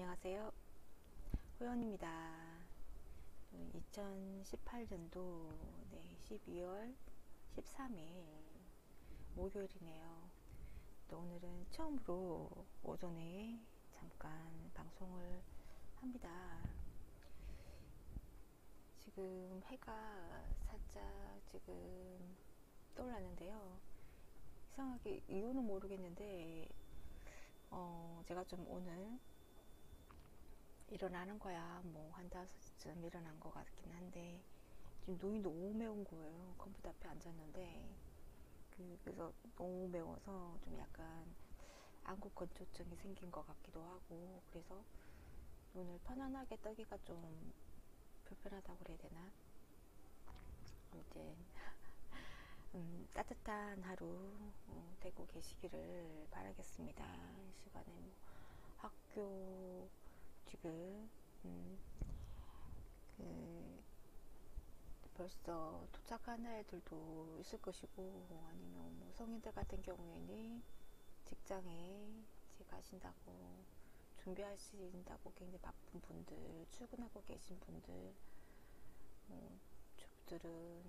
안녕하세요. 호연입니다. 2018년도 12월 13일 목요일이네요. 또 오늘은 처음으로 오전에 잠깐 방송을 합니다. 지금 해가 살짝 지금 떠올랐는데요. 이상하게 이유는 모르겠는데 제가 좀 오늘 일어나는 거야 뭐 한 5시쯤 일어난 것 같긴 한데 지금 눈이 너무 매운 거예요. 컴퓨터 앞에 앉았는데 그래서 너무 매워서 좀 약간 안구 건조증이 생긴 것 같기도 하고, 그래서 눈을 편안하게 뜨기가 좀 불편하다고 그래야 되나. 아무튼 따뜻한 하루 되고 계시기를 바라겠습니다. 이 시간에 뭐 학교 지금 벌써 도착한 애들도 있을 것이고, 아니면 뭐 성인들 같은 경우에는 직장에 이제 가신다고 준비하신다고 굉장히 바쁜 분들, 출근하고 계신 분들, 주부들은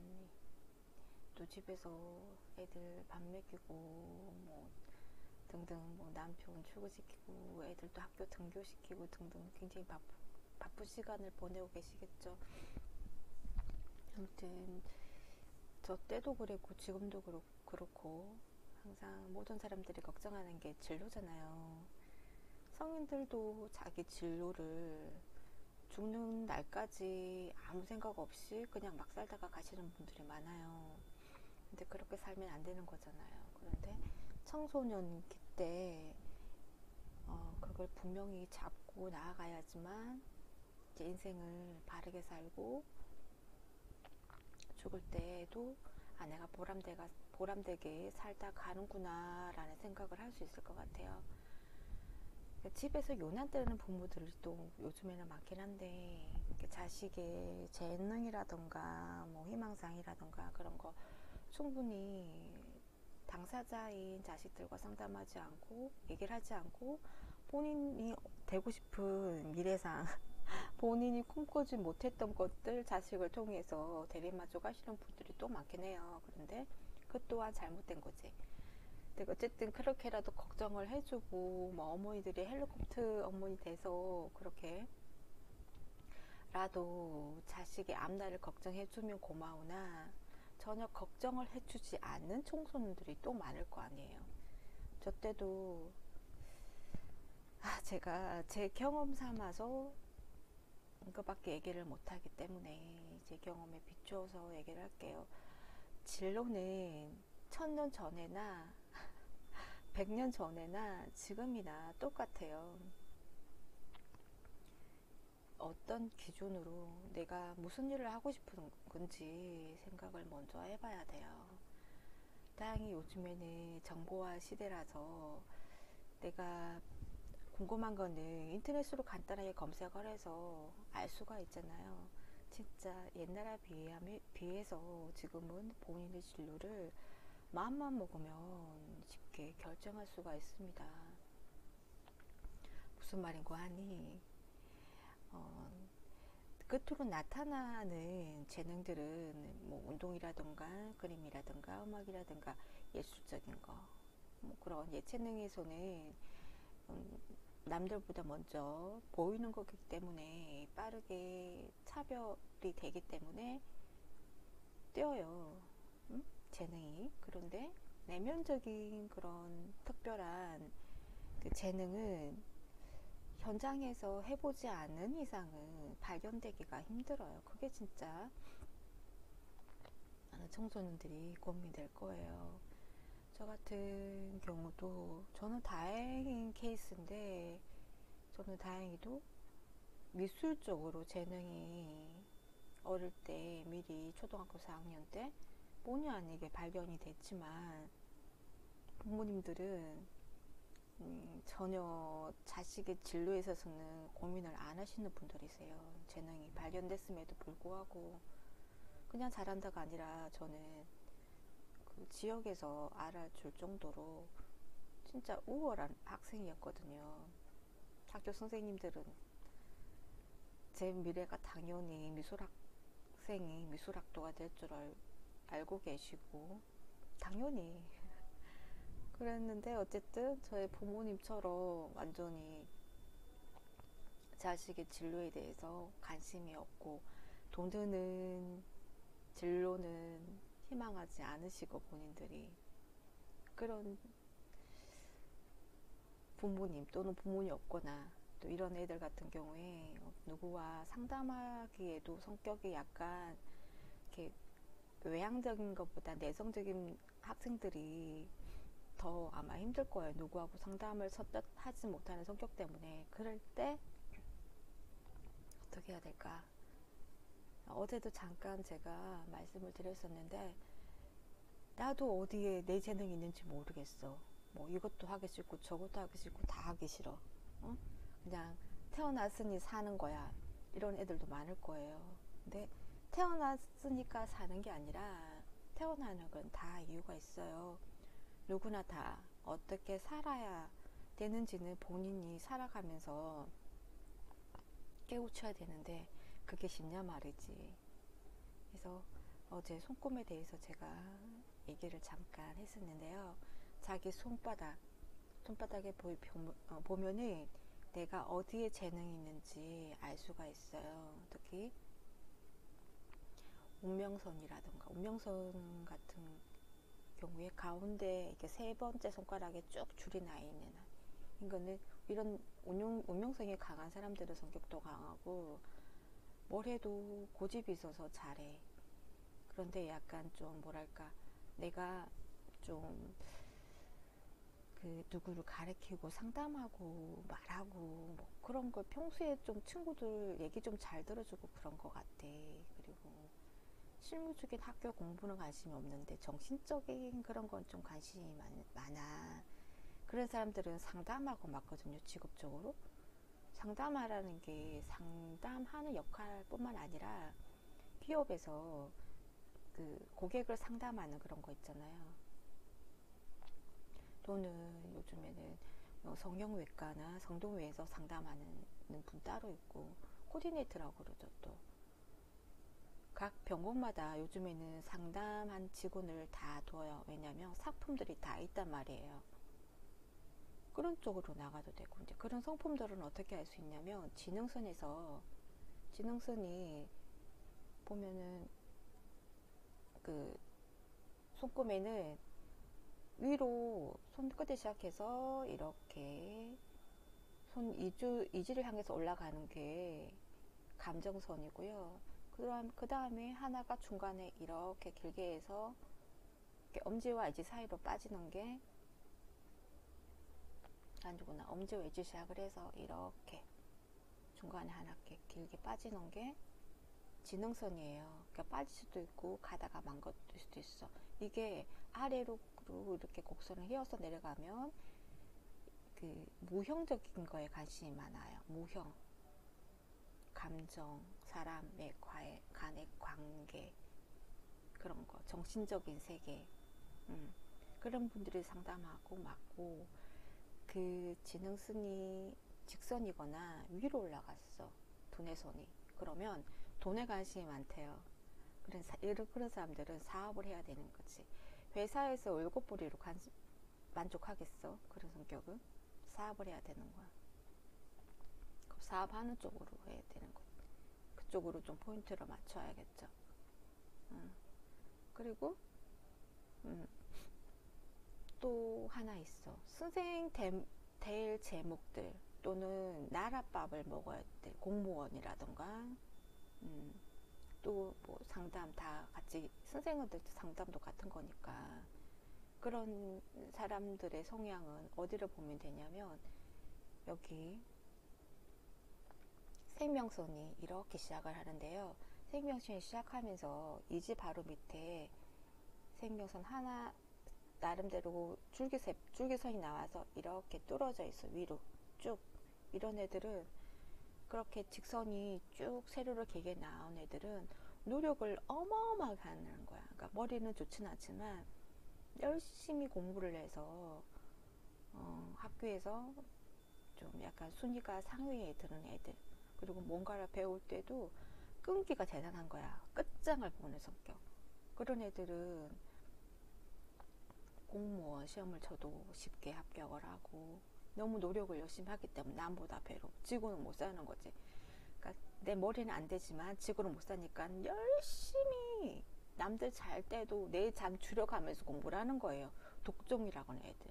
또 집에서 애들 밥 먹이고 뭐 등등, 뭐 남편 출근시키고 애들도 학교 등교시키고 등등 굉장히 바쁜 시간을 보내고 계시겠죠. 아무튼 저 때도 그랬고 지금도 그렇고 항상 모든 사람들이 걱정하는 게 진로잖아요. 성인들도 자기 진로를 죽는 날까지 아무 생각 없이 그냥 막 살다가 가시는 분들이 많아요. 근데 그렇게 살면 안 되는 거잖아요. 그런데 청소년기 때 그걸 분명히 잡고 나아가야지만 이제 인생을 바르게 살고 죽을 때에도 내가 보람되게 살다 가는구나 라는 생각을 할 수 있을 것 같아요. 집에서 요난 때리는 부모들이 또 요즘에는 많긴 한데, 자식의 재능이라던가 뭐 희망사항이라던가 그런 거 충분히 당사자인 자식들과 상담하지 않고 얘기를 하지 않고 본인이 되고 싶은 미래상 본인이 꿈꾸지 못했던 것들 자식을 통해서 대리만족 하시는 분들이 또 많긴 해요. 그런데 그 또한 잘못된 거지. 근데 어쨌든 그렇게라도 걱정을 해주고, 뭐 어머니들이 헬리콥터 어머니 돼서 그렇게 라도 자식의 앞날을 걱정해주면 고마우나, 전혀 걱정을 해주지 않는 청소년들이 또 많을 거 아니에요. 저 때도 제가 제 경험 삼아서 그밖에 얘기를 못하기 때문에 제 경험에 비추어서 얘기를 할게요. 진로는 1000년 전에나 100년 전에나 지금이나 똑같아요. 어떤 기준으로 내가 무슨 일을 하고 싶은 건지 생각을 먼저 해봐야 돼요. 다행히 요즘에는 정보화 시대라서 내가 궁금한 거는 인터넷으로 간단하게 검색을 해서 알 수가 있잖아요. 진짜 옛날에 비해서 지금은 본인의 진로를 마음만 먹으면 쉽게 결정할 수가 있습니다. 무슨 말인고 하니, 끝으로 나타나는 재능들은 뭐 운동이라든가 그림이라든가 음악이라든가 예술적인 거, 뭐 그런 예체능에서는 남들보다 먼저 보이는 거기 때문에 빠르게 차별이 되기 때문에 뛰어요. 재능이. 그런데 내면적인 그런 특별한 그 재능은 현장에서 해보지 않은 이상은 발견되기가 힘들어요. 그게 진짜 많은 청소년들이 고민될 거예요. 저 같은 경우도 저는 다행인 케이스인데, 저는 다행히도 미술 쪽으로 재능이 어릴 때 미리 초등학교 4학년 때 본의 아니게 발견이 됐지만, 부모님들은 전혀 자식의 진로에 있어서는 고민을 안 하시는 분들이세요. 재능이 발견됐음에도 불구하고 그냥 잘한다가 아니라, 저는 그 지역에서 알아줄 정도로 진짜 우월한 학생이었거든요. 학교 선생님들은 제 미래가 당연히 미술학생이 미술학도가 될 줄 알고 계시고 당연히 그랬는데 어쨌든 저의 부모님처럼 완전히 자식의 진로에 대해서 관심이 없고 돈 드는 진로는 희망하지 않으시고 본인들이 그런 부모님 또는 부모님 없거나 또 이런 애들 같은 경우에 누구와 상담하기에도 성격이 약간 이렇게 외향적인 것보다 내성적인 학생들이 더 아마 힘들 거예요. 누구하고 상담을 선뜻 하지 못하는 성격 때문에. 그럴 때 어떻게 해야 될까? 어제도 잠깐 제가 말씀을 드렸었는데 나도 어디에 내 재능이 있는지 모르겠어. 뭐 이것도 하기 싫고 저것도 하기 싫고 다 하기 싫어. 어? 그냥 태어났으니 사는 거야. 이런 애들도 많을 거예요. 근데 태어났으니까 사는 게 아니라 태어나는 건 다 이유가 있어요. 누구나 다 어떻게 살아야 되는지는 본인이 살아가면서 깨우쳐야 되는데 그게 쉽냐 말이지. 그래서 어제 손금에 대해서 제가 얘기를 잠깐 했었는데요. 자기 손바닥에 보면은 내가 어디에 재능이 있는지 알 수가 있어요. 특히 운명선이라던가 운명선 같은 경우에 가운데 이렇게 세 번째 손가락에 쭉 줄이 나 있는 이거는 이런 운명성이 강한 사람들은 성격도 강하고 뭘 해도 고집이 있어서 잘해. 그런데 약간 좀 뭐랄까 내가 좀 그 누구를 가르치고 상담하고 말하고 뭐 그런 걸 평소에 좀 친구들 얘기 좀 잘 들어주고 그런 것 같아. 그리고 실무적인 학교 공부는 관심이 없는데 정신적인 그런 건 좀 관심이 많아. 그런 사람들은 상담하고 맞거든요. 직업적으로. 상담하라는 게 상담하는 역할뿐만 아니라 기업에서 그 고객을 상담하는 그런 거 있잖아요. 또는 요즘에는 성형외과나 성동외에서 상담하는 분 따로 있고 코디네이터라고 그러죠. 또 각 병원마다 요즘에는 상담한 직원을 다 둬요. 왜냐하면 상품들이 다 있단 말이에요. 그런 쪽으로 나가도 되고 이제 그런 상품들은 어떻게 할 수 있냐면 지능선이 보면은 그 손금에는 위로 손끝에 시작해서 이렇게 손 이지를 향해서 올라가는 게 감정선이고요. 그 다음에 하나가 중간에 이렇게 길게 해서 이렇게 엄지와 이지 사이로 빠지는 게 아니구나. 엄지와 이지 시작을 해서 이렇게 중간에 하나 이렇게 길게 빠지는 게 지능선이에요. 그러니까 빠질 수도 있고 가다가 망가질 수도 있어. 이게 아래로 이렇게 곡선을 이어서 내려가면 그 무형적인 거에 관심이 많아요. 무형, 감정, 사람의 간의 관계 그런 거, 정신적인 세계 그런 분들이 상담하고 맞고 그 지능선이 직선이거나 위로 올라갔어. 두뇌선이. 그러면 돈에 관심이 많대요. 그런 사람들은 사업을 해야 되는 거지. 회사에서 월급벌이로 만족하겠어? 그런 성격은? 사업을 해야 되는 거야. 그럼 사업하는 쪽으로 해야 되는 거야. 그쪽으로 좀 포인트를 맞춰야겠죠. 그리고 또 하나 있어. 선생 될 제목들 또는 나랏밥을 먹어야 될 공무원이라던가 또 뭐 상담 다 같이 선생님들 상담도 같은 거니까 그런 사람들의 성향은 어디를 보면 되냐면 여기 생명선이 이렇게 시작을 하는데요. 생명선이 시작하면서 이 집 바로 밑에 생명선 하나 나름대로 줄기선이 나와서 이렇게 뚫어져 있어. 위로 쭉. 이런 애들은 그렇게 직선이 쭉 세로로 길게 나온 애들은 노력을 어마어마하게 하는 거야. 그러니까 머리는 좋진 않지만 열심히 공부를 해서 학교에서 좀 약간 순위가 상위에 드는 애들, 그리고 뭔가를 배울 때도 끈기가 대단한 거야. 끝장을 보는 성격. 그런 애들은 공무원 시험을 쳐도 쉽게 합격을 하고, 너무 노력을 열심히 하기 때문에 남보다 배로 지고는 못 사는 거지. 그러니까 내 머리는 안 되지만 지고는 못 사니까 열심히 남들 잘 때도 내 잠 줄여가면서 공부를 하는 거예요. 독종이라고 하는 애들.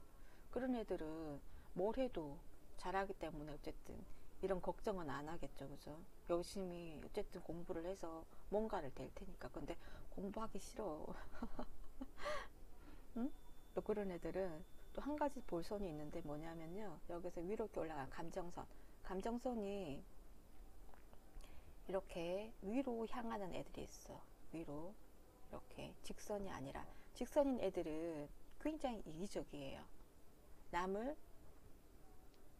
그런 애들은 뭘 해도 잘하기 때문에 어쨌든 이런 걱정은 안 하겠죠. 그죠? 열심히 어쨌든 공부를 해서 뭔가를 될 테니까. 근데 공부하기 싫어. 응? 또 그런 애들은 또 한 가지 볼선이 있는데 뭐냐면요. 여기서 위로 이렇게 올라간 감정선. 감정선이 이렇게 위로 향하는 애들이 있어. 위로. 이렇게 직선이 아니라. 직선인 애들은 굉장히 이기적이에요. 남을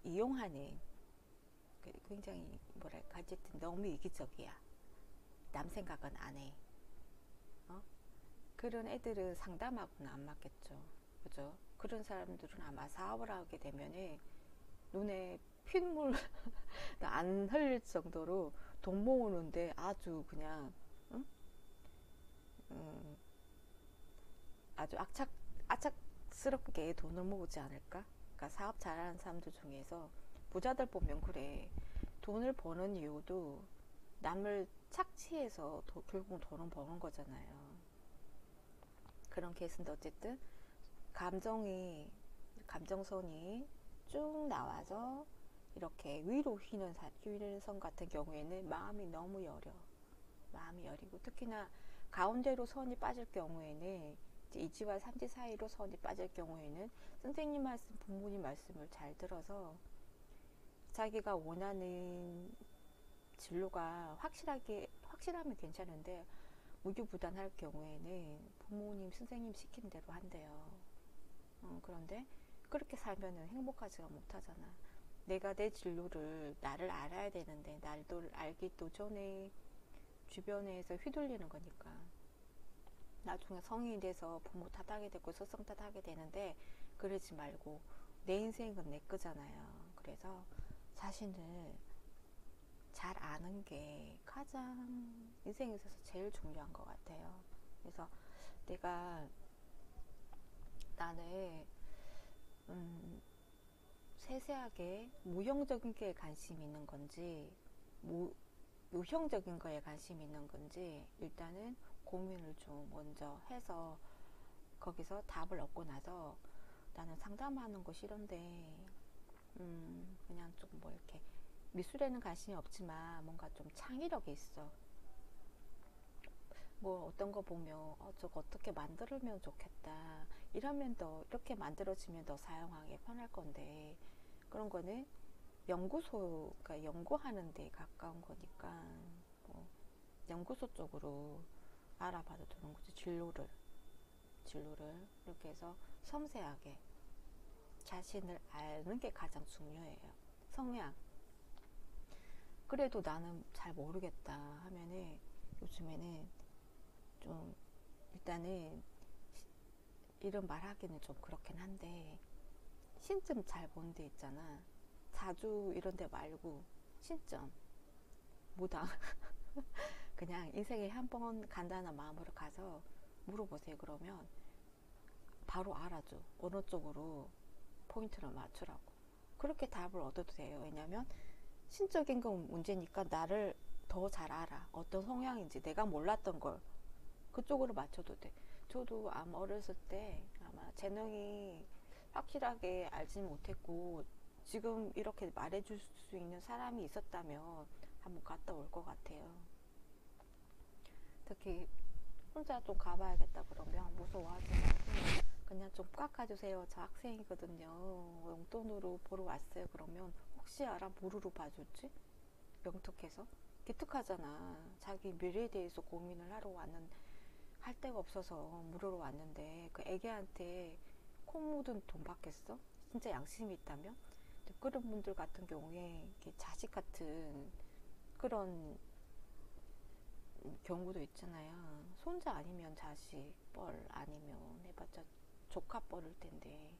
이용하는, 굉장히 뭐랄까, 어쨌든 너무 이기적이야. 남 생각은 안 해. 어? 그런 애들은 상담하고는 안 맞겠죠. 그죠? 그런 사람들은 아마 사업을 하게 되면은 눈에 핏물 안 흘릴 정도로 돈 모으는데 아주 그냥, 응? 아주 악착스럽게 돈을 모으지 않을까? 그러니까 사업 잘하는 사람들 중에서 부자들 보면 그래. 돈을 버는 이유도 남을 착취해서 결국 돈은 버는 거잖아요. 그런 케이스인데 어쨌든 감정선이 쭉 나와서 이렇게 위로 휘는 선 같은 경우에는 마음이 너무 여려. 마음이 여리고, 특히나 가운데로 선이 빠질 경우에는, 이제 이지와 삼지 사이로 선이 빠질 경우에는 선생님 말씀, 부모님 말씀을 잘 들어서 자기가 원하는 진로가 확실하면 괜찮은데 우유부단할 경우에는 부모님, 선생님 시키는 대로 한대요. 그런데 그렇게 살면은 행복하지가 못하잖아. 내가 내 진로를, 나를 알아야 되는데 나를 알기도 전에 주변에서 휘둘리는 거니까 나중에 성인이 돼서 부모 탓하게 되고 스승 탓하게 되는데, 그러지 말고 내 인생은 내 거잖아요. 그래서 자신을 잘 아는 게 가장 인생에 있어서 제일 중요한 것 같아요. 그래서 내가, 나는 세세하게 무형적인 게 관심이 있는 건지 유형적인 거에 관심이 있는 건지 일단은 고민을 좀 먼저 해서 거기서 답을 얻고 나서, 나는 상담하는 거 싫은데 그냥 좀 뭐 이렇게 미술에는 관심이 없지만 뭔가 좀 창의력이 있어. 뭐 어떤 거 보면 저거 어떻게 만들면 좋겠다, 이러면 더, 이렇게 만들어지면 더 사용하기 편할 건데, 그런 거는 연구소가 연구하는 데 가까운 거니까 뭐 연구소 쪽으로 알아봐도 되는 거지. 진로를 이렇게 해서 섬세하게 자신을 아는 게 가장 중요해요. 성향. 그래도 나는 잘 모르겠다 하면은 요즘에는 좀, 일단은 이런 말 하기는 좀 그렇긴 한데 신점 잘 보는 데 있잖아. 자주 이런 데 말고 신점, 무당. 그냥 인생에 한 번 간단한 마음으로 가서 물어보세요. 그러면 바로 알아줘. 어느 쪽으로 포인트를 맞추라고. 그렇게 답을 얻어도 돼요. 왜냐면 신적인 건 문제니까 나를 더 잘 알아. 어떤 성향인지 내가 몰랐던 걸 그쪽으로 맞춰도 돼. 저도 아마 어렸을 때 아마 재능이 확실하게 알지 못했고 지금 이렇게 말해줄 수 있는 사람이 있었다면 한번 갔다 올 것 같아요. 특히 혼자 좀 가봐야겠다 그러면 무서워하지 말고 그냥 좀 깎아주세요. 저 학생이거든요. 용돈으로 보러 왔어요. 그러면 혹시 알아? 뭐로 봐줄지? 영특해서? 기특하잖아. 자기 미래에 대해서 고민을 하러 할 데가 없어서 물으러 왔는데 그 애기한테 코 묻은 돈 받겠어? 진짜 양심이 있다면? 그런 분들 같은 경우에 자식 같은 그런 경우도 있잖아요. 손자 아니면 자식, 뻘 아니면 해봤자 조카 뻘일 텐데,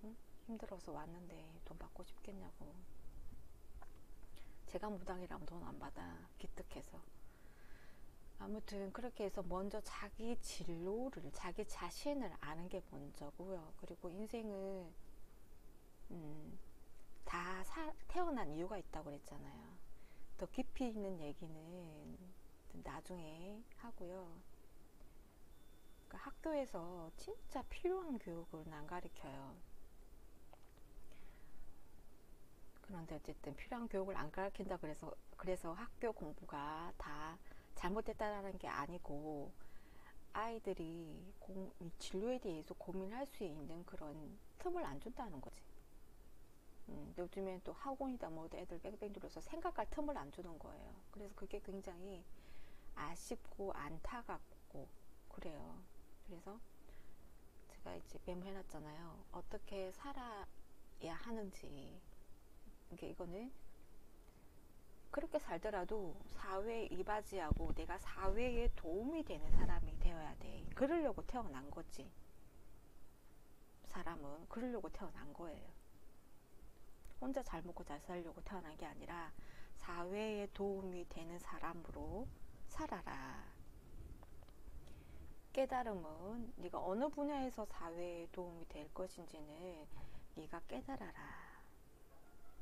응? 힘들어서 왔는데 돈 받고 싶겠냐고. 제가 무당이라면 돈 안 받아. 기특해서. 아무튼 그렇게 해서 먼저 자기 진로를, 자기 자신을 아는 게 먼저고요. 그리고 인생을 태어난 이유가 있다고 그랬잖아요. 더 깊이 있는 얘기는 나중에 하고요. 그러니까 학교에서 진짜 필요한 교육을 안 가르쳐요. 그런데 어쨌든 필요한 교육을 안 가르친다 그래서 학교 공부가 다 잘못됐다는 게 아니고, 아이들이 이 진로에 대해서 고민할 수 있는 그런 틈을 안 준다는 거지. 요즘엔 또 학원이다 뭐다 애들 뺑뺑 돌려서 생각할 틈을 안 주는 거예요. 그래서 그게 굉장히 아쉽고 안타깝고 그래요. 그래서 제가 이제 메모해놨잖아요. 어떻게 살아야 하는지. 그러니까 이거는 그렇게 살더라도 사회에 이바지하고 내가 사회에 도움이 되는 사람이 되어야 돼. 그러려고 태어난 거지. 사람은 그러려고 태어난 거예요. 혼자 잘 먹고 잘 살려고 태어난 게 아니라 사회에 도움이 되는 사람으로 살아라. 깨달음은 네가 어느 분야에서 사회에 도움이 될 것인지는 네가 깨달아라.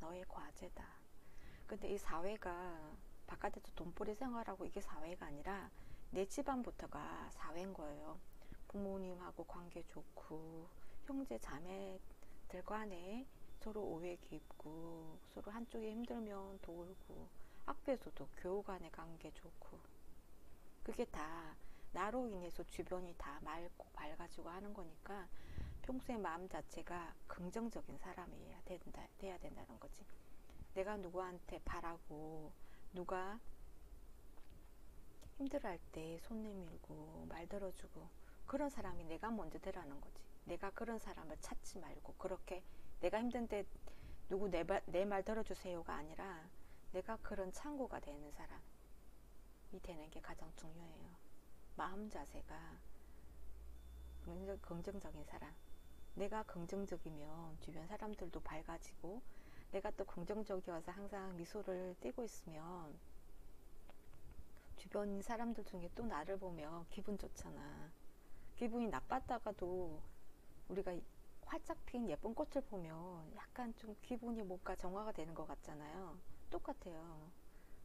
너의 과제다. 근데 이 사회가 바깥에서 돈벌이 생활하고 이게 사회가 아니라 내 집안부터가 사회인 거예요. 부모님하고 관계 좋고 형제 자매들 간에 서로 오해 깊고 서로 한쪽이 힘들면 도울고 학교에서도 교우 간의 관계 좋고 그게 다 나로 인해서 주변이 다 맑고 밝아지고 하는 거니까 평소의 마음 자체가 긍정적인 사람이 돼야 된다는 거지. 내가 누구한테 바라고 누가 힘들어할 때 손 내밀고 말 들어주고 그런 사람이 내가 먼저 되라는 거지. 내가 그런 사람을 찾지 말고 그렇게 내가 힘든데 누구 내 말 들어주세요가 아니라 내가 그런 창구가 되는 사람이 되는 게 가장 중요해요. 마음 자세가 긍정적인 사람. 내가 긍정적이면 주변 사람들도 밝아지고 내가 또 긍정적이어서 항상 미소를 띠고 있으면 주변 사람들 중에 또 나를 보면 기분 좋잖아. 기분이 나빴다가도 우리가 활짝 핀 예쁜 꽃을 보면 약간 좀 기분이 뭔가 정화가 되는 것 같잖아요. 똑같아요.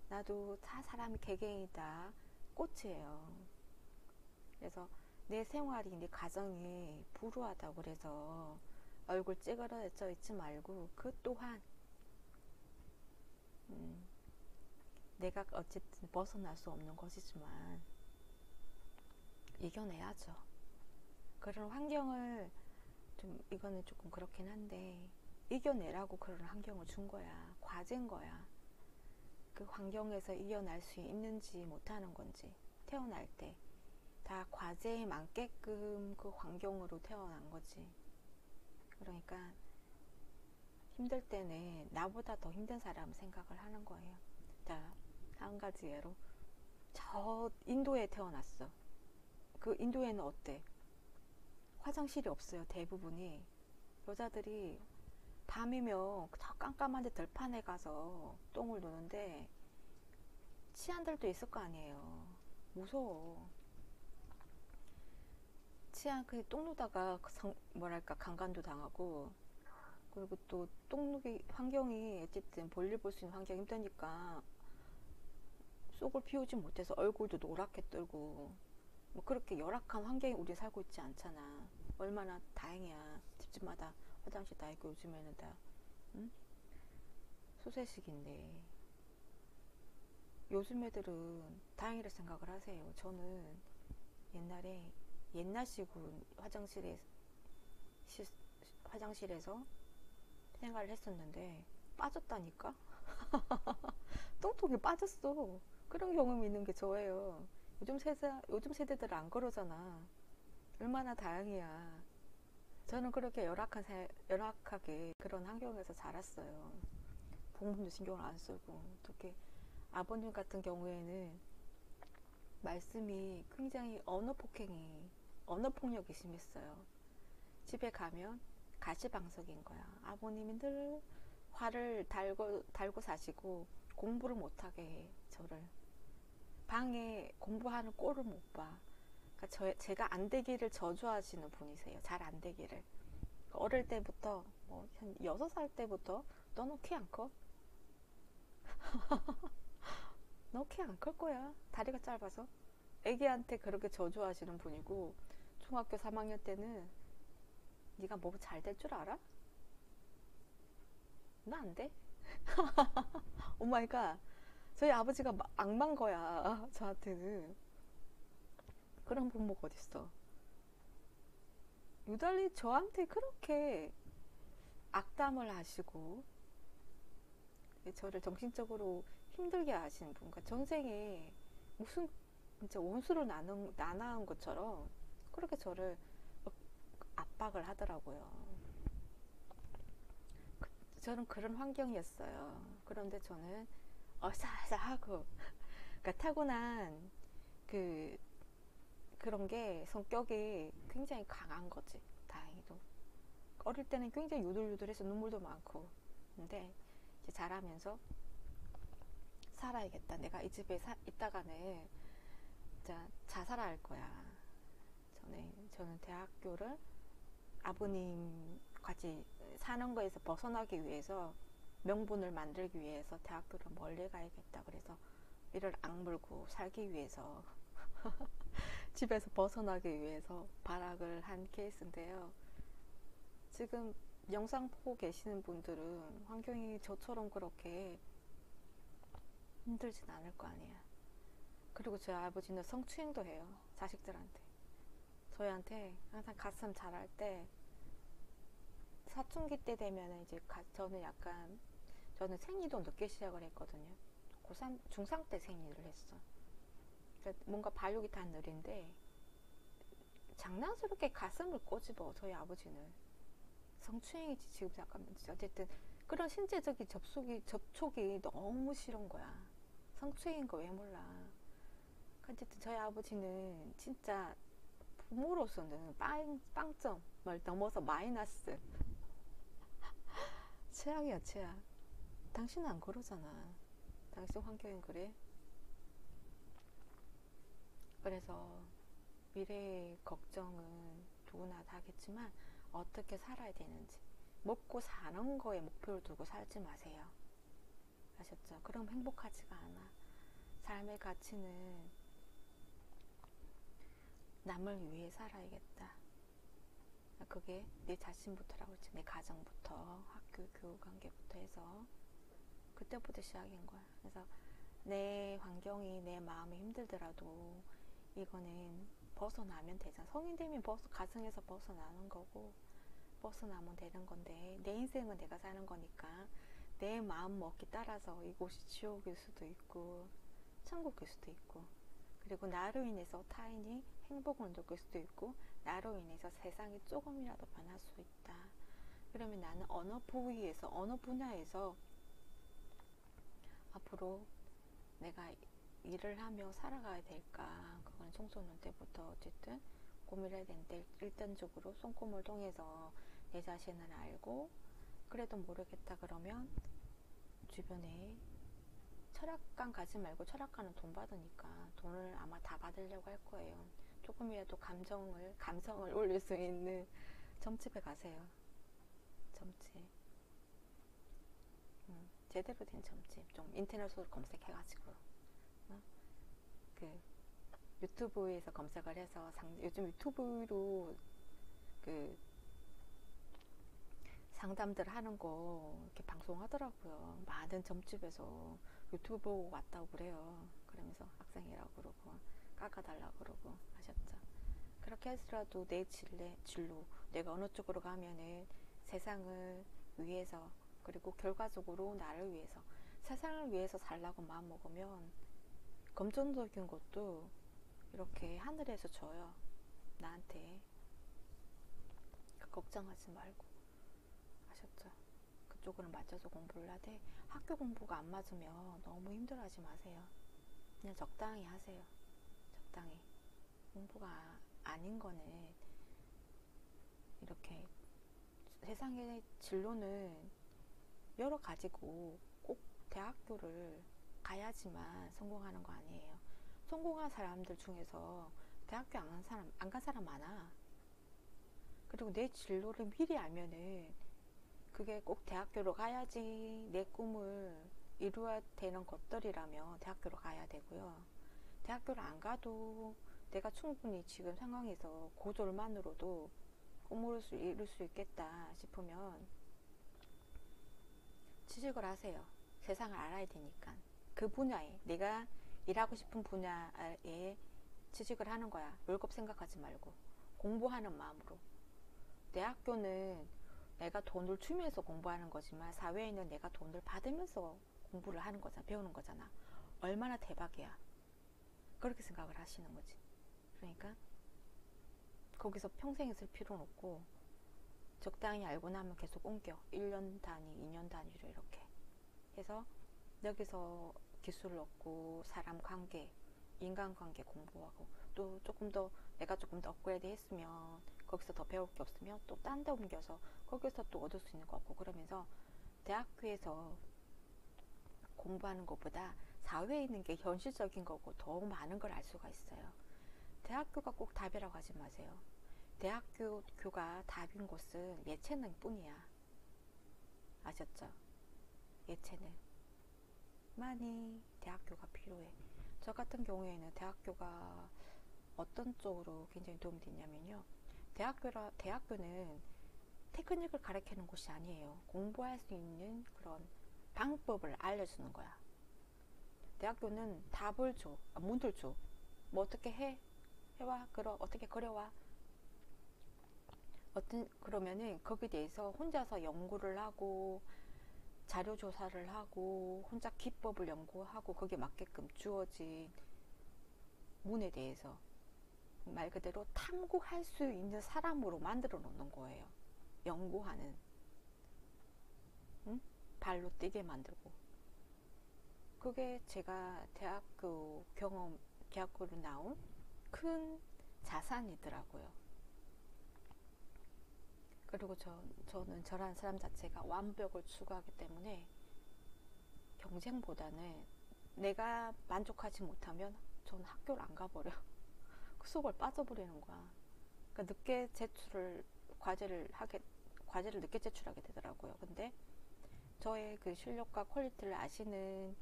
나도 다 사람이 개개인이다. 꽃이에요. 그래서 내 생활이, 내 가정이 불우하다고 그래서 얼굴 찌그러져 있지 말고 그 또한 내가 어쨌든 벗어날 수 없는 것이지만 이겨내야죠. 그런 환경을 좀 이거는 조금 그렇긴 한데 이겨내라고 그런 환경을 준 거야. 과제인 거야. 그 환경에서 이겨낼 수 있는지 못하는 건지 태어날 때 다 과제에 맞게끔 그 환경으로 태어난 거지. 그러니까 힘들 때는 나보다 더 힘든 사람 생각을 하는 거예요. 자, 한 가지 예로 저 인도에 태어났어. 그 인도에는 어때? 화장실이 없어요. 대부분이 여자들이 밤이면 저 깜깜한데 들판에 가서 똥을 누는데 치안들도 있을 거 아니에요. 무서워. 치안 똥 누다가 뭐랄까 강간도 당하고 그리고 또 똥 누기 환경이 어쨌든 볼일 볼 수 있는 환경이 힘드니까 쏙을 피우지 못해서 얼굴도 노랗게 뜨고 뭐 그렇게 열악한 환경에 우리 살고 있지 않잖아. 얼마나 다행이야. 집집마다 화장실 다 있고 요즘에는 다 응? 수세식인데 요즘 애들은 다행이라 생각을 하세요. 저는 옛날에 옛날식으로 화장실에서 생활을 했었는데 빠졌다니까. 똥통에 빠졌어. 그런 경험이 있는 게 저예요. 요즘 세대들 안 그러잖아. 얼마나 다행이야. 저는 그렇게 열악하게 그런 환경에서 자랐어요. 부모님도 신경을 안 쓰고. 특히 아버님 같은 경우에는 말씀이 굉장히 언어 폭력이 심했어요. 집에 가면 가시방석인 거야. 아버님이 늘 화를 달고 사시고 공부를 못하게 해. 저를 방에 공부하는 꼴을 못 봐. 그러니까 제가 안 되기를 저주하시는 분이세요. 잘 안 되기를. 어릴 때부터 한 6살 때부터 너는 키 안 커? 너 키 안 클 거야. 다리가 짧아서. 애기한테 그렇게 저주하시는 분이고, 중학교 3학년 때는 네가 뭐 잘 될 줄 알아? 나 안 돼? 오마이갓. 저희 아버지가 악마인 거야. 저한테는. 그런 부모가 어딨어. 유달리 저한테 그렇게 악담을 하시고 저를 정신적으로 힘들게 하시는 분. 그러니까 전생에 무슨 진짜 원수로 나눠한 것처럼 그렇게 저를 압박을 하더라고요. 저는 그런 환경이었어요. 그런데 저는 어싸싸하고, 그러니까 타고난 그 그런 게 성격이 굉장히 강한 거지. 다행히도. 어릴 때는 굉장히 유들유들해서 눈물도 많고. 근데 이제 자라면서 살아야겠다. 내가 이 집에 있다가는 진짜 자살할 거야. 저는 대학교를 아버님 같이 사는 거에서 벗어나기 위해서 명분을 만들기 위해서 대학교를 멀리 가야겠다. 그래서 이를 악물고 살기 위해서 집에서 벗어나기 위해서 발악을 한 케이스인데요. 지금 영상 보고 계시는 분들은 환경이 저처럼 그렇게 힘들진 않을 거 아니야. 그리고 저희 아버지는 성추행도 해요. 자식들한테. 저희한테 항상 가슴 자랄 때 사춘기 때 되면 이제 저는 생리도 늦게 시작을 했거든요. 고3, 중3 때 생리를 했어. 그러니까 뭔가 발육이 다 느린데 장난스럽게 가슴을 꼬집어. 저희 아버지는 성추행이지. 지금 잠깐만. 어쨌든 그런 신체적인 접촉이 너무 싫은 거야. 성추행인 거 왜 몰라. 어쨌든 저희 아버지는 진짜 부모로서는 빵점을 넘어서 마이너스. 최악이야, 최악. 당신은 안 그러잖아. 당신 환경은 그래? 그래서 미래의 걱정은 누구나 다 하겠지만 어떻게 살아야 되는지, 먹고 사는 거에 목표를 두고 살지 마세요. 아셨죠? 그럼 행복하지가 않아. 삶의 가치는 남을 위해 살아야겠다. 그게 내 자신부터라고 했지. 내 가정부터, 학교 교육 관계부터 해서 그때부터 시작인 거야. 그래서 내 환경이 내 마음이 힘들더라도 이거는 벗어나면 되잖아. 성인 되면 가정에서 벗어나는 거고 벗어나면 되는 건데, 내 인생은 내가 사는 거니까 내 마음 먹기 따라서 이곳이 지옥일 수도 있고 천국일 수도 있고, 그리고 나로 인해서 타인이 행복을 느낄 수도 있고 나로 인해서 세상이 조금이라도 변할 수 있다. 그러면 나는 어느 부위에서 어느 분야에서 앞으로 내가 일을 하며 살아가야 될까. 그건 청소년 때부터 어쨌든 고민을 해야 되는데, 일단적으로 손꼽을 통해서 내 자신을 알고, 그래도 모르겠다 그러면 주변에 철학관 가지 말고, 철학관은 돈 받으니까 돈을 아마 다 받으려고 할 거예요. 조금이라도 감성을 올릴 수 있는 점집에 가세요. 점집. 제대로 된 점집. 좀 인터넷으로 검색해가지고 그 유튜브에서 검색을 해서 요즘 유튜브로 그 상담들 하는 거 이렇게 방송하더라고요. 많은 점집에서 유튜브 보고 왔다고 그래요. 그러면서 학생이라고 그러고 깎아달라고 그러고 하셨죠. 그렇게 해서라도 내 진로, 내가 어느 쪽으로 가면은 세상을 위해서, 그리고 결과적으로 나를 위해서, 세상을 위해서 살라고 마음 먹으면 금전적인 것도 이렇게 하늘에서 줘요. 나한테. 걱정하지 말고. 아셨죠? 그쪽으로 맞춰서 공부를 하되, 학교 공부가 안 맞으면 너무 힘들어하지 마세요. 그냥 적당히 하세요. 적당히. 공부가 아닌 거는 이렇게 세상의 진로는 여러 가지고 꼭 대학교를 가야지만 성공하는 거 아니에요. 성공한 사람들 중에서 대학교 안 간 사람 많아. 그리고 내 진로를 미리 알면은 그게 꼭 대학교로 가야지 내 꿈을 이루어야 되는 것들이라면 대학교로 가야 되고요. 대학교를 안 가도 내가 충분히 지금 상황에서 고졸만으로도 꿈을 이룰 수 있겠다 싶으면 취직을 하세요. 세상을 알아야 되니까. 그 분야에, 내가 일하고 싶은 분야에 취직을 하는 거야. 월급 생각하지 말고 공부하는 마음으로. 대학교는 내가 돈을 주면서 공부하는 거지만 사회에는 내가 돈을 받으면서 공부를 하는 거잖아. 배우는 거잖아. 얼마나 대박이야. 그렇게 생각을 하시는 거지. 그러니까 거기서 평생 있을 필요는 없고 적당히 알고 나면 계속 옮겨. 1년 단위, 2년 단위로 이렇게 해서 여기서 기술을 얻고 사람 관계, 인간관계 공부하고 또 내가 조금 더 업그레이드 했으면 거기서 더 배울 게 없으면 또 딴 데 옮겨서 거기서 또 얻을 수 있는 거 같고, 그러면서 대학교에서 공부하는 것보다 사회에 있는 게 현실적인 거고 더 많은 걸 알 수가 있어요. 대학교가 꼭 답이라고 하지 마세요. 대학교가 답인 곳은 예체능 뿐이야. 아셨죠? 예체능. 많이 대학교가 필요해. 저 같은 경우에는 대학교가 어떤 쪽으로 굉장히 도움이 됐냐면요. 대학교는 테크닉을 가르치는 곳이 아니에요. 공부할 수 있는 그런 방법을 알려주는 거야. 대학교는 답을 줘. 문을 줘. 뭐 어떻게 해와. 어떻게 그려와. 그러면은 거기에 대해서 혼자서 연구를 하고 자료 조사를 하고 혼자 기법을 연구하고 거기에 맞게끔 주어진 문에 대해서 말 그대로 탐구할 수 있는 사람으로 만들어 놓는 거예요. 연구하는. 응? 발로 뛰게 만들고. 그게 제가 대학교로 나온 큰 자산이더라고요. 그리고 저는 저라는 사람 자체가 완벽을 추구하기 때문에 경쟁보다는 내가 만족하지 못하면 저는 학교를 안 가버려. 그 수업을 빠져버리는 거야. 그러니까 과제를 늦게 제출하게 되더라고요. 근데 저의 그 실력과 퀄리티를 아시는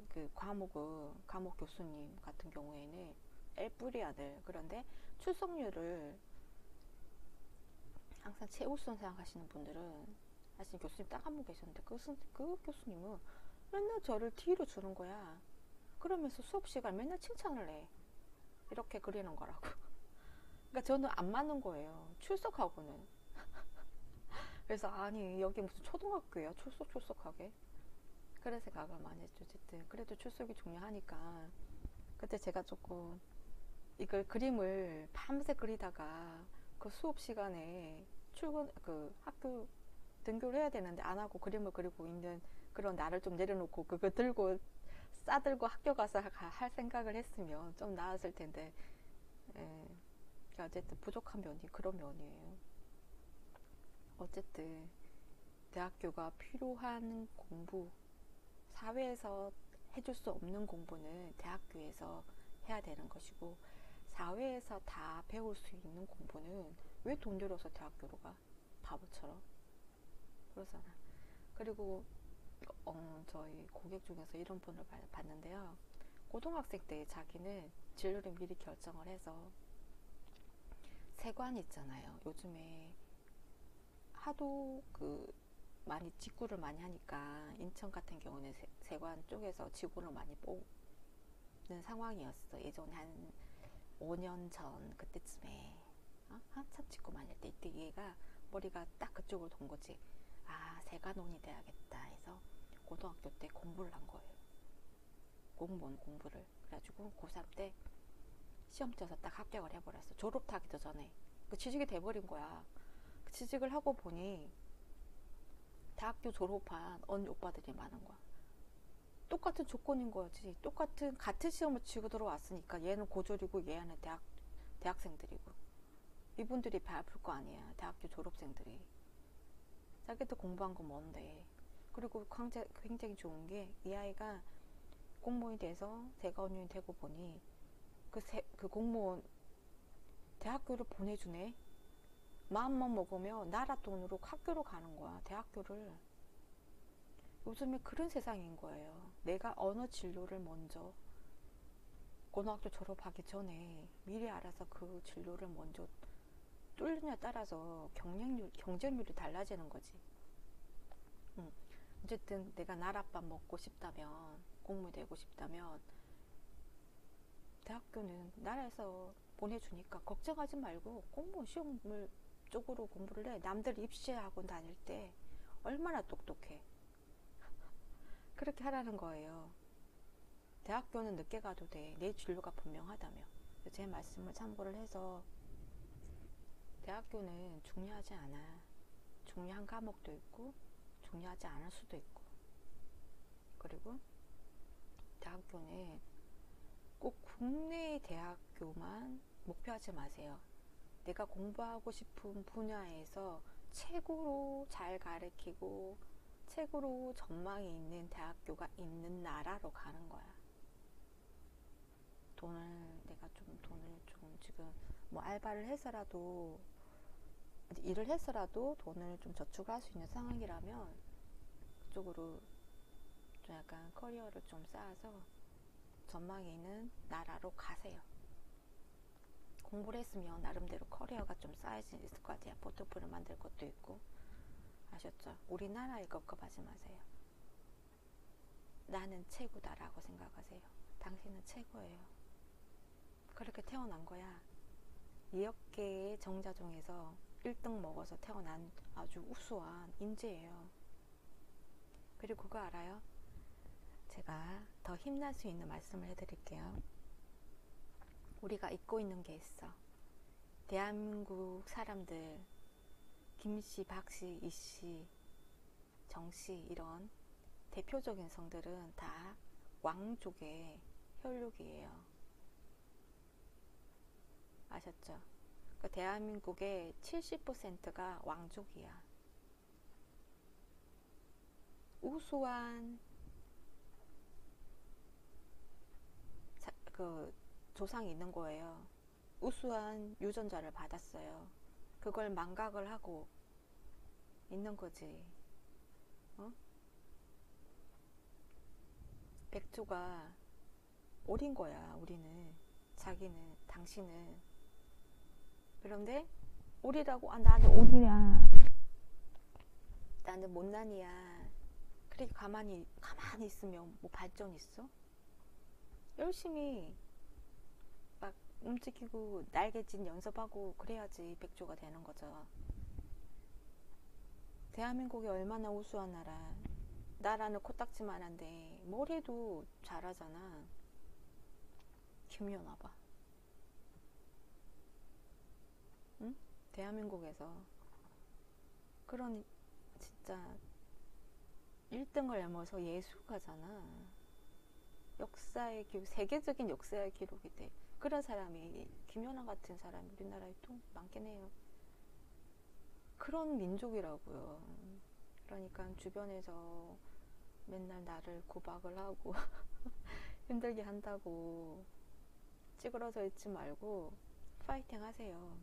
그 과목 교수님 같은 경우에는 L뿌리아들. 그런데 출석률을 항상 최우선 생각하시는 분들은, 사실 교수님 딱 한 분 계셨는데 그 교수님은 맨날 저를 D로 주는 거야. 그러면서 수업 시간 맨날 칭찬을 해. 이렇게 그리는 거라고. 그러니까 저는 안 맞는 거예요. 출석하고는. 그래서 아니 여기 무슨 초등학교야 출석하게. 그런 생각을 많이 했죠. 어쨌든 그래도 출석이 중요하니까. 그때 제가 조금 이걸 그림을 밤새 그리다가 그 수업 시간에 학교 등교를 해야 되는데 안 하고 그림을 그리고 있는 그런 나를 좀 내려놓고 그거 싸들고 학교 가서 할 생각을 했으면 좀 나았을 텐데, 예. 어쨌든 부족한 면이 그런 면이에요. 어쨌든 대학교가 필요한 공부, 사회에서 해줄 수 없는 공부는 대학교에서 해야 되는 것이고, 사회에서 다 배울 수 있는 공부는 왜 돈 들여서 대학교로 가? 바보처럼. 그러잖아. 그리고 저희 고객 중에서 이런 분을 봤는데요. 고등학생 때 자기는 진로를 미리 결정을 해서 세관 있잖아요. 요즘에 하도 많이 직구를 많이 하니까 인천 같은 경우는 세관 쪽에서 직원을 많이 뽑는 상황이었어. 예전에 한 5년 전 그때쯤에 한참 직구 많이 할 때, 이때 얘가 머리가 딱 그쪽으로 돈 거지. 아, 세관원이 돼야겠다 해서 고등학교 때 공부를 한 거예요. 공무원 공부를. 그래가지고 고3 때 시험 쳐서 딱 합격을 해버렸어. 졸업하기도 전에. 취직이 돼버린 거야. 취직을 하고 보니 대학교 졸업한 언니 오빠들이 많은 거야. 똑같은 조건인 거지. 같은 시험을 치고 들어왔으니까 얘는 고졸이고 얘는 대학생들이고 이분들이 배 아플 거 아니야. 대학교 졸업생들이. 자기도 공부한 거 뭔데. 그리고 굉장히 좋은 게 이 아이가 공무원이 돼서 대가원님이 되고 보니 그 공무원 대학교를 보내주네. 마음만 먹으면 나라 돈으로 학교로 가는 거야. 대학교를. 요즘에 그런 세상인 거예요. 내가 언어 진로를 먼저 고등학교 졸업하기 전에 미리 알아서 그 진로를 먼저 뚫느냐에 따라서 경쟁률이 달라지는 거지. 어쨌든 내가 나랏밥 먹고 싶다면, 공무원이 되고 싶다면 대학교는 나라에서 보내주니까 걱정하지 말고 공무원 시험을 쪽으로 공부를 해. 남들 입시학원 다닐 때 얼마나 똑똑해. 그렇게 하라는 거예요. 대학교는 늦게 가도 돼. 내 진로가 분명하다며. 제 말씀을 참고를 해서 대학교는 중요하지 않아. 중요한 과목도 있고 중요하지 않을 수도 있고. 그리고 대학교는 꼭 국내의 대학교만 목표하지 마세요. 내가 공부하고 싶은 분야에서 최고로 잘 가르치고 최고로 전망이 있는 대학교가 있는 나라로 가는 거야. 내가 돈을 좀 지금 뭐 알바를 해서라도 일을 해서라도 돈을 좀 저축할 수 있는 상황이라면 그쪽으로 좀 약간 커리어를 좀 쌓아서 전망이 있는 나라로 가세요. 공부를 했으면 나름대로 커리어가 좀 쌓여져 있을 것 같아요. 포트폴리오 만들 것도 있고. 아셨죠? 우리나라에 겁겁하지 마세요. 나는 최고다라고 생각하세요. 당신은 최고예요. 그렇게 태어난 거야. 2억 개의 정자 중에서 1등 먹어서 태어난 아주 우수한 인재예요. 그리고 그거 알아요? 제가 더 힘날 수 있는 말씀을 해드릴게요. 우리가 잊고 있는 게 있어. 대한민국 사람들, 김씨, 박씨, 이씨, 정씨 이런 대표적인 성들은 다 왕족의 혈육이에요. 아셨죠? 그 대한민국의 70%가 왕족이야. 우수한 조상이 있는 거예요. 우수한 유전자를 받았어요. 그걸 망각을 하고 있는 거지. 백조가 오린 거야. 우리는, 자기는, 당신은. 그런데 오리라고, 나는 오리야, 나는 못난이야, 그렇게 가만히 있으면 뭐 발전 있어? 열심히 막 움직이고 날개짓 연습하고 그래야지 백조가 되는 거죠. 대한민국이 얼마나 우수한 나라는 코딱지만한데 뭘 해도 잘하잖아. 김연아 봐. 응? 대한민국에서 그런 진짜 1등을 넘어서 예술가잖아. 역사의 기록, 세계적인 역사의 기록이 돼. 그런 사람이, 김연아 같은 사람이 우리나라에 또 많긴 해요. 그런 민족이라고요. 그러니까 주변에서 맨날 나를 구박을 하고 힘들게 한다고 찌그러져 있지 말고 파이팅 하세요.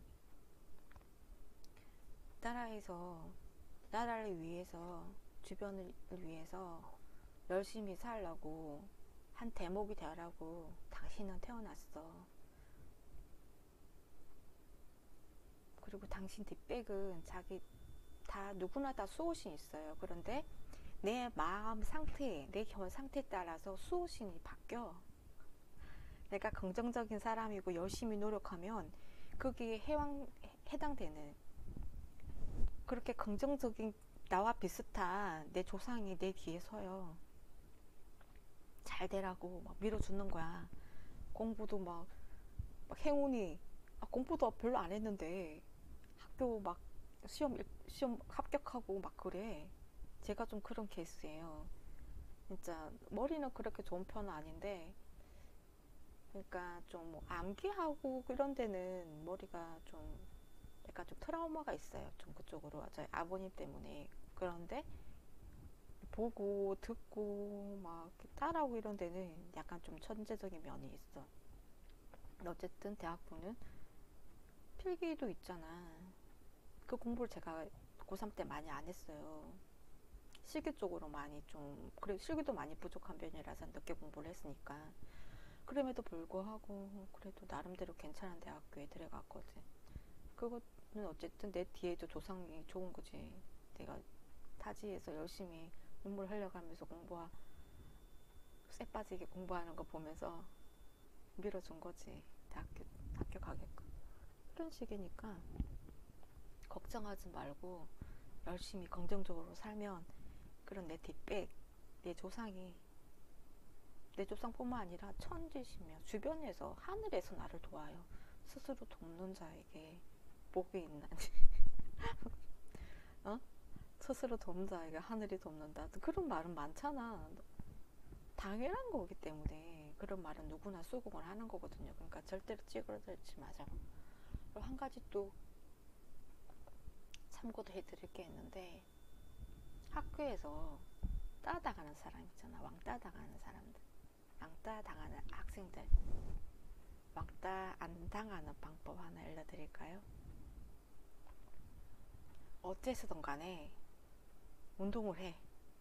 나라를 위해서, 주변을 위해서 열심히 살라고, 한 대목이 되라고 당신은 태어났어. 그리고 당신 뒷백은 누구나 다 수호신이 있어요. 그런데 내 마음 상태, 내 현 상태에 따라서 수호신이 바뀌어. 내가 긍정적인 사람이고 열심히 노력하면 거기에 해당되는, 그렇게 긍정적인 나와 비슷한 내 조상이 내 뒤에 서요. 잘 되라고 막 밀어주는 거야. 공부도 막 행운이, 공부도 별로 안 했는데 학교 막 시험 합격하고 막 그래. 제가 좀 그런 케이스예요. 진짜 머리는 그렇게 좋은 편은 아닌데, 그러니까 좀 암기하고 그런 데는 머리가 좀 약간 좀 트라우마가 있어요. 좀 그쪽으로 저희 아버님 때문에. 그런데 보고 듣고 막 따라하고 이런 데는 약간 좀 천재적인 면이 있어. 어쨌든 대학부는 필기도 있잖아. 그 공부를 제가 고3 때 많이 안 했어요. 실기 쪽으로 많이 좀, 그래 실기도 많이 부족한 편이라서 늦게 공부를 했으니까. 그럼에도 불구하고 그래도 나름대로 괜찮은 대학교에 들어갔거든. 그거는 어쨌든 내 뒤에도 조상이 좋은 거지. 내가 타지에서 열심히 눈물 흘려가면서 쎄 빠지게 공부하는 거 보면서 밀어준 거지. 학교 가게끔. 그런 식이니까 걱정하지 말고 열심히 긍정적으로 살면 그런 내 뒷백, 내 조상이, 내 조상뿐만 아니라 천지시며 주변에서 하늘에서 나를 도와요. 스스로 돕는 자에게 복이 있나니. 어? 스스로 돕는 자에게 하늘이 돕는다. 그런 말은 많잖아. 당연한 거기 때문에 그런 말은 누구나 수긍을 하는 거거든요. 그러니까 절대로 찌그러들지 마자. 그리고 한 가지 또 참고도 해드릴 게 있는데, 학교에서 따라다가는 사람 있잖아. 왕따 당하는 사람들, 왕따 당하는 학생들, 왕따 안 당하는 방법 하나 알려드릴까요? 어째서든 간에 운동을 해.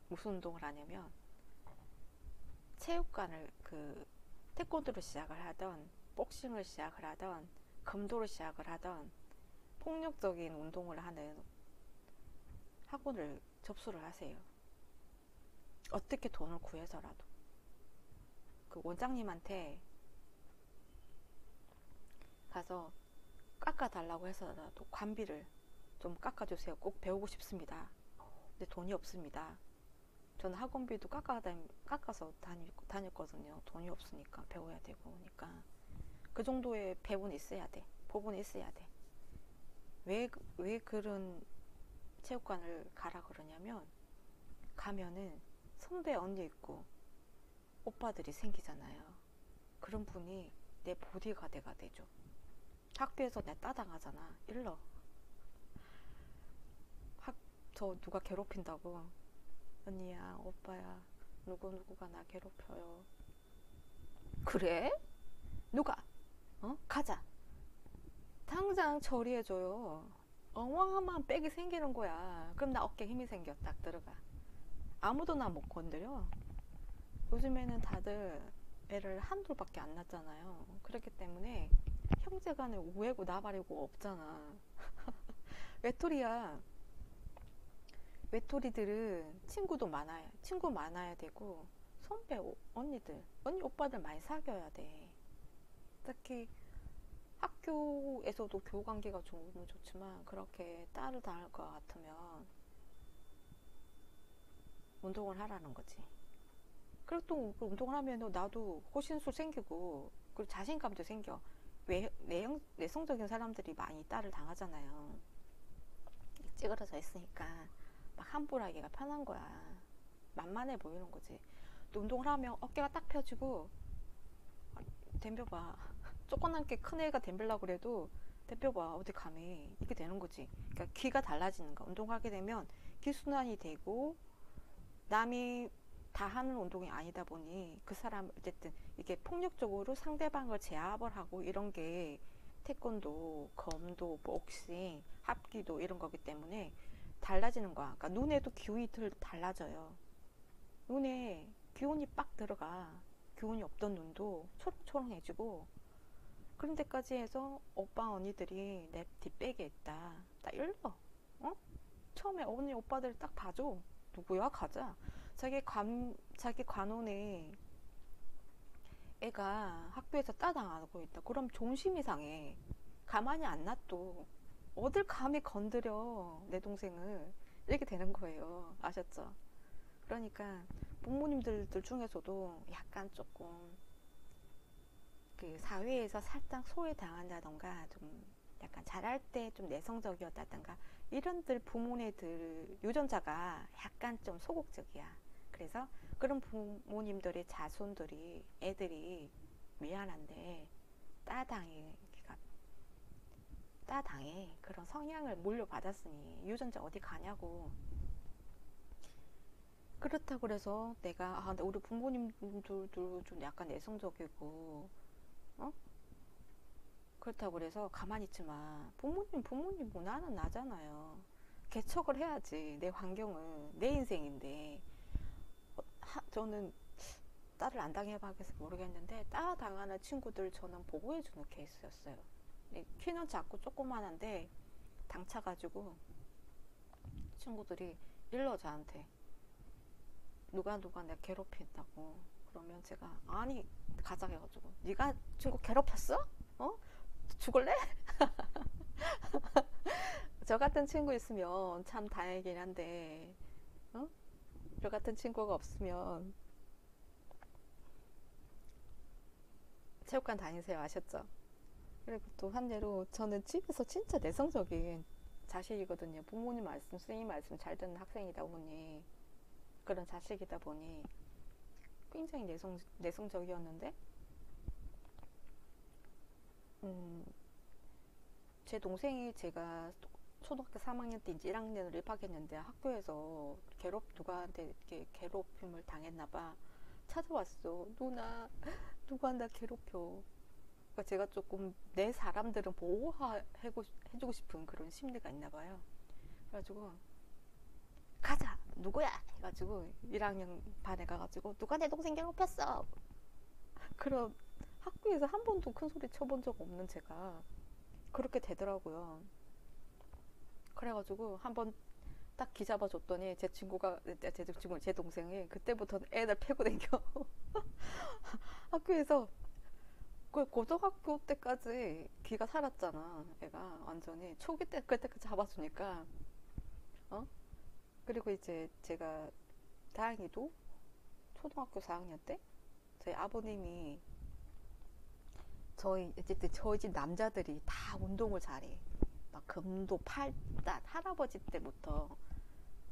무슨 운동을 하냐면 체육관을 태권도를 시작을 하던, 복싱을 시작을 하던, 검도를 시작을 하던 폭력적인 운동을 하는 학원을 접수를 하세요. 어떻게 돈을 구해서라도. 그 원장님한테 가서 깎아달라고 해서라도 관비를 좀 깎아주세요. 꼭 배우고 싶습니다. 근데 돈이 없습니다. 저는 학원비도 깎아서 다녔거든요. 돈이 없으니까 배워야 되고 그러니까 그 정도의 배분이 있어야 돼. 보분이 있어야 돼. 왜 그런 체육관을 가라 그러냐면, 가면은 선배 언니 있고 오빠들이 생기잖아요. 그런 분이 내 보디가드가 되죠. 학교에서 내 따당하잖아. 일러. 저 누가 괴롭힌다고. 언니야, 오빠야, 누구누구가 나 괴롭혀요. 그래? 누가? 가자. 당장 처리해줘요. 어마어마한 백이 생기는 거야. 그럼 나 어깨에 힘이 생겨. 딱 들어가. 아무도 나 못 건드려. 요즘에는 다들 애를 한둘밖에 안 낳잖아요. 그렇기 때문에 형제간에 우애고 나발이고 없잖아. 외톨이야. 외톨이들은 친구 많아야 되고, 선배, 언니, 오빠들 많이 사귀어야 돼. 특히 학교에서도 교우 관계가 좋으면 좋지만, 그렇게 딸을 당할 것 같으면 운동을 하라는 거지. 그리고 또 운동을 하면 나도 호신술 생기고, 그리고 자신감도 생겨. 내성적인 사람들이 많이 딸을 당하잖아요. 찌그러져 있으니까 막 함부로 하기가 편한 거야. 만만해 보이는 거지. 또 운동을 하면 어깨가 딱 펴지고, 덤벼봐. 조그맣게 큰 애가 덤빌려고 그래도 덤벼봐. 어디 감히. 이렇게 되는 거지. 그러니까 귀가 달라지는 거야. 운동하게 되면 기순환이 되고, 남이 다 하는 운동이 아니다 보니 그 사람 어쨌든 이게 폭력적으로 상대방을 제압을 하고 이런 게 태권도, 검도, 복싱, 합기도 이런 거기 때문에 달라지는 거야. 그러니까 눈에도 기운이 달라져요. 눈에 기운이 빡 들어가. 기운이 없던 눈도 초롱초롱해지고, 그런 데까지 해서 오빠 언니들이 내 뒷백에 있다. 나 일러. 어? 처음에 언니 오빠들 딱 봐줘. 누구야? 가자. 자기 관원에 애가 학교에서 따당하고 있다. 그럼 존심이 상해. 가만히 안 놔둬. 어딜 감히 건드려 내 동생을. 이렇게 되는 거예요. 아셨죠? 그러니까 부모님들 중에서도 약간 조금 그 사회에서 살짝 소외당한다던가, 좀 약간 잘할 때 좀 내성적이었다던가, 이런들 부모님들 유전자가 약간 좀 소극적이야. 그래서 그런 부모님들의 애들이 미안한데 따당이 따당해. 그런 성향을 물려받았으니 유전자 어디 가냐고. 그렇다고 그래서 내가 우리 부모님들도 좀 약간 내성적이고 어? 그렇다고 그래서 가만히 있지 마. 부모님 뭐 나는 나잖아요. 개척을 해야지. 내 환경은 내 인생인데. 저는 딸을 안 당해봐서 모르겠는데 따 당하는 친구들 저는 보호해주는 케이스였어요. 키는 작고 조그만한데 당차가지고 친구들이 일러 저한테 누가 내가 괴롭힌다고. 그러면 제가 아니 가자 해가지고 네가 친구 괴롭혔어? 어? 죽을래? 저 같은 친구 있으면 참 다행이긴 한데 어? 저 같은 친구가 없으면 체육관 다니세요 아셨죠? 그리고 또 한예로 저는 집에서 진짜 내성적인 자식이거든요. 부모님 말씀, 선생님 말씀 잘 듣는 학생이다 보니 그런 자식이다 보니 굉장히 내성적이었는데 음, 제 동생이 제가 초등학교 3학년 때 이제 1학년으로 입학했는데 학교에서 누구한테 이렇게 괴롭힘을 당했나봐. 찾아왔어. 누가 나 괴롭혀. 그러니까 제가 조금 내 사람들은 보호해주고 싶은 그런 심리가 있나 봐요. 그래가지고 가자 누구야 해가지고 1학년 반에 가가지고 누가 내 동생 괴롭혔어. 그런 학교에서 한 번도 큰 소리 쳐본 적 없는 제가 그렇게 되더라고요. 그래가지고 한 번 딱 기잡아 줬더니 제 동생이 그때부터는 애들 패고 댕겨. 학교에서 그 고등학교 때까지 기가 살았잖아. 애가 완전히 초기 때 그때까지 잡아주니까 어? 그리고 이제 제가 다행히도 초등학교 4학년 때 저희 아버님이 어쨌든 저희 집 남자들이 다 운동을 잘해. 막 금도 팔다 할아버지 때부터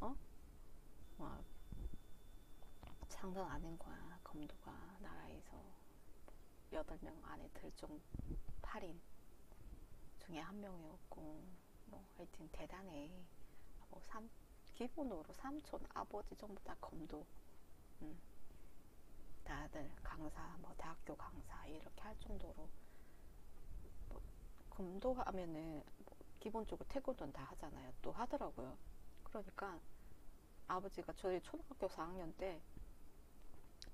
어? 막 장난 아닌 거야. 검도가 나라에서 8명 안에 들 정도 8인 중에 한 명이었고 뭐 하여튼 대단해. 뭐 기본으로 삼촌 아버지 전부 다 검도. 음, 다들 강사 뭐 대학교 강사 이렇게 할 정도로 뭐 검도 하면은 뭐 기본적으로 태권도는 다 하잖아요. 또 하더라고요. 그러니까 아버지가 저희 초등학교 4학년 때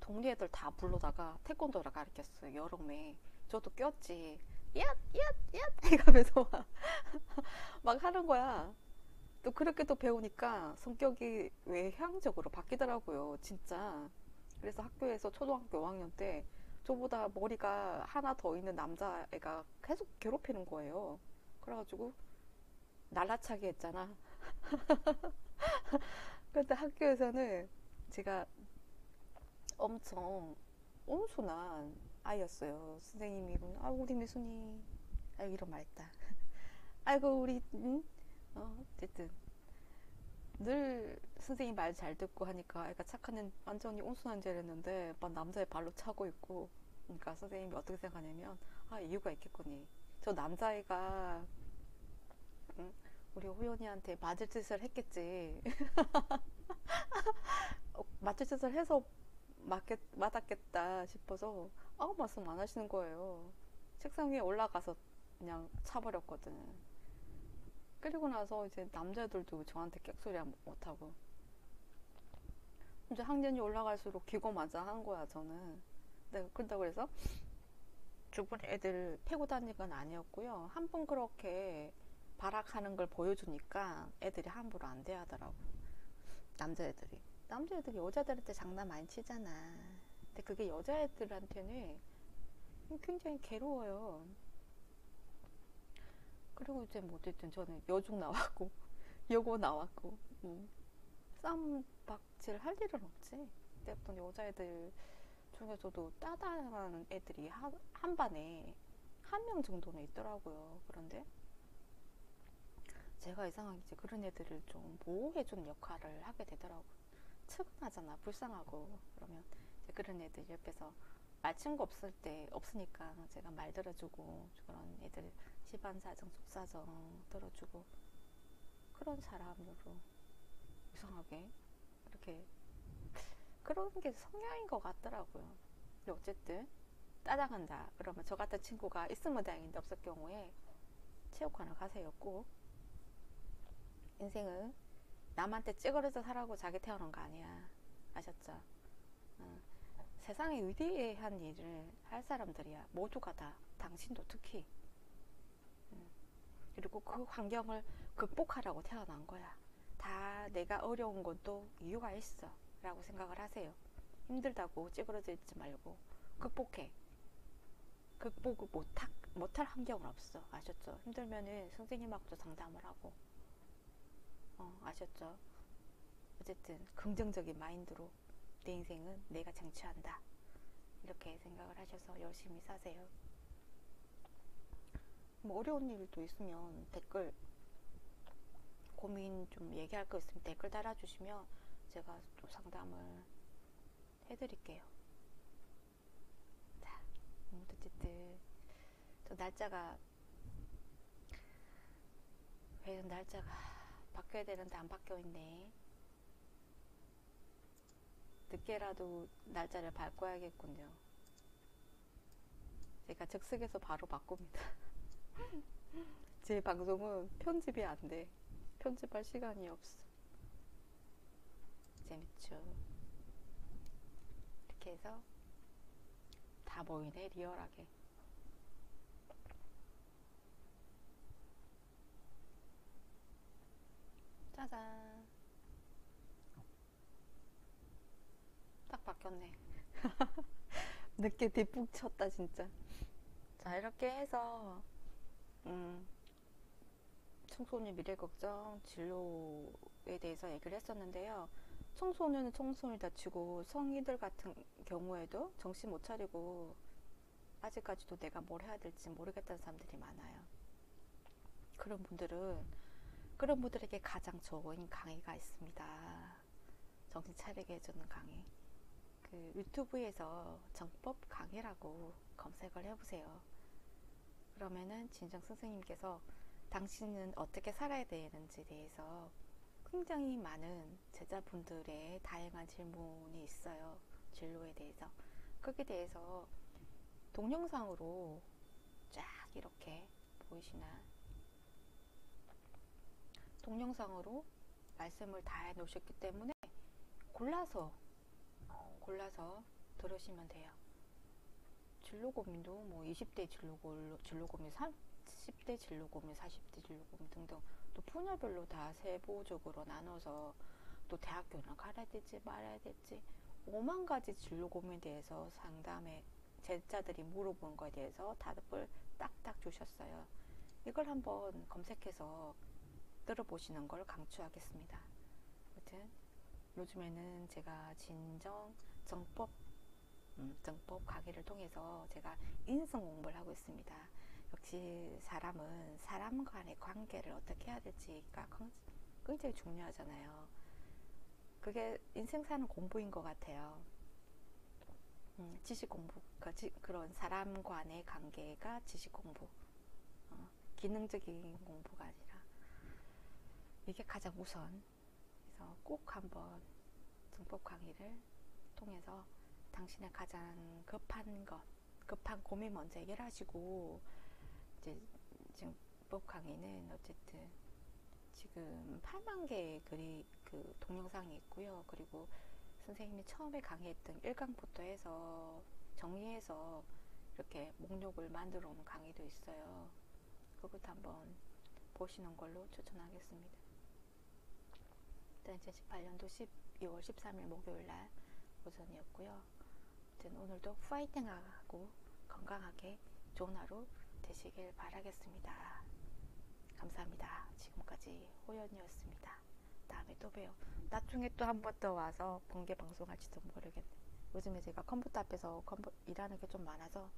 동네 애들 다 불러다가 태권도를 가르쳤어요. 여름에. 저도 꼈지. 얏! 얏! 얏! 이러면서 막 하는 거야. 또 그렇게 또 배우니까 성격이 외향적으로 바뀌더라고요. 진짜. 그래서 학교에서 초등학교 5학년 때 저보다 머리가 하나 더 있는 남자애가 계속 괴롭히는 거예요. 그래가지고 날라차게 했잖아. 근데 학교에서는 제가 엄청 온순한 아이였어요. 선생님이 우리 미순이 이런 말 했다. 아이고 우리 어쨌든 늘 선생님 말 잘 듣고 하니까 애가 착한 완전히 온순한 죄랬는데 막 남자의 발로 차고 있고. 그러니까 선생님이 어떻게 생각하냐면 이유가 있겠거니. 저 남자애가 응? 우리 호연이한테 맞을 짓을 했겠지. 맞을 짓을 해서 맞았겠다 싶어서 아무 말씀 안 하시는 거예요. 책상 위에 올라가서 그냥 차버렸거든. 그리고 나서 이제 남자들도 저한테 객소리 못하고 이제 학년이 올라갈수록 기고만장한 거야 저는. 네, 그런다고 해서 주변 애들 패고 다니는 건 아니었고요. 한 번 그렇게 발악하는 걸 보여주니까 애들이 함부로 안 대하더라고. 남자애들이 여자들한테 장난 많이 치잖아. 근데 그게 여자애들한테는 굉장히 괴로워요. 그리고 이제 뭐 어쨌든 저는 여중 나왔고 여고 나왔고 쌈박질 할 일은 없지. 그때부터 여자애들 중에서도 따다한 애들이 한 반에 한 명 정도는 있더라고요. 그런데 제가 이상하게 이제 그런 애들을 좀 보호해주는 역할을 하게 되더라고요. 측은하잖아. 불쌍하고. 그러면 이제 그런 애들 옆에서 말 친구 없으니까 제가 말 들어주고 그런 애들 집안 사정 속사정 들어주고 그런 사람으로 이상하게 이렇게 그런 게 성향인 것 같더라고요. 근데 어쨌든 따라간다 그러면 저 같은 친구가 있으면 다행인데 없을 경우에 체육관을 가세요. 꼭. 인생은 남한테 찌그러져 살라고 자기 태어난 거 아니야. 아셨죠? 어. 세상에 위대한 일을 할 사람들이야. 모두가 다. 당신도 특히. 그리고 그 환경을 극복하라고 태어난 거야. 다 내가 어려운 것도 이유가 있어. 라고 생각을 하세요. 힘들다고 찌그러져 있지 말고 극복해. 극복을 못할 환경은 없어. 아셨죠? 힘들면은 선생님하고도 상담을 하고. 아셨죠? 어쨌든 긍정적인 마인드로 내 인생은 내가 쟁취한다. 이렇게 생각을 하셔서 열심히 사세요. 뭐 어려운 일도 있으면 댓글 고민 좀 얘기할 거 있으면 댓글 달아주시면 제가 또 상담을 해드릴게요. 자, 어쨌든 저 날짜가 회전 날짜가 바뀌어야 되는데 안 바뀌어 있네. 늦게라도 날짜를 바꿔야겠군요. 제가 즉석에서 바로 바꿉니다. 제 방송은 편집이 안 돼. 편집할 시간이 없어. 재밌죠? 이렇게 해서 다 보이네, 리얼하게. 짜잔. 딱 바뀌었네. 늦게 뒷북 쳤다, 진짜. 자, 이렇게 해서, 청소년 미래걱정 진로에 대해서 얘기를 했었는데요. 청소년은 청소년을 다치고 성인들 같은 경우에도 정신 못 차리고 아직까지도 내가 뭘 해야 될지 모르겠다는 사람들이 많아요. 그런 분들에게 가장 좋은 강의가 있습니다. 정신 차리게 해주는 강의. 그 유튜브에서 정법 강의라고 검색을 해보세요. 그러면은 진정 선생님께서 당신은 어떻게 살아야 되는지에 대해서 굉장히 많은 제자분들의 다양한 질문이 있어요. 진로에 대해서. 거기에 대해서 동영상으로 쫙 이렇게 보이시나? 동영상으로 말씀을 다 해놓으셨기 때문에 골라서 들으시면 돼요. 진로 고민도 뭐 20대 진로 고민, 30대 진로 고민, 40대 진로 고민 등등 또 분야별로 다 세부적으로 나눠서 또 대학교는 가야 될지 말아야 될지 5만 가지 진로 고민에 대해서 상담에 제자들이 물어본 거에 대해서 답을 딱딱 주셨어요. 이걸 한번 검색해서 들어보시는 걸 강추하겠습니다. 아무튼 요즘에는 제가 정법 강의를 통해서 제가 인성 공부를 하고 있습니다. 역시 사람은 사람 간의 관계를 어떻게 해야 될지가 굉장히 중요하잖아요. 그게 인생 사는 공부인 것 같아요. 지식 공부, 그런 사람 간의 관계가 지식 공부, 기능적인 공부가 아니라 이게 가장 우선. 그래서 꼭 한번 정법 강의를 통해서 당신의 가장 급한 고민 먼저 해결하시고, 이제 정법 강의는 어쨌든 지금 8만 개의 그 동영상이 있고요. 그리고 선생님이 처음에 강의했던 1강부터 해서 정리해서 이렇게 목록을 만들어 놓은 강의도 있어요. 그것도 한번 보시는 걸로 추천하겠습니다. 2018년도 12월 13일 목요일날 오전이었고요. 오늘도 파이팅하고 건강하게 좋은 하루 되시길 바라겠습니다. 감사합니다. 지금까지 호연이었습니다. 다음에 또 봬요. 나중에 또 한 번 더 와서 번개 방송할지도 모르겠네. 요즘에 제가 컴퓨터 앞에서 일하는 게 좀 많아서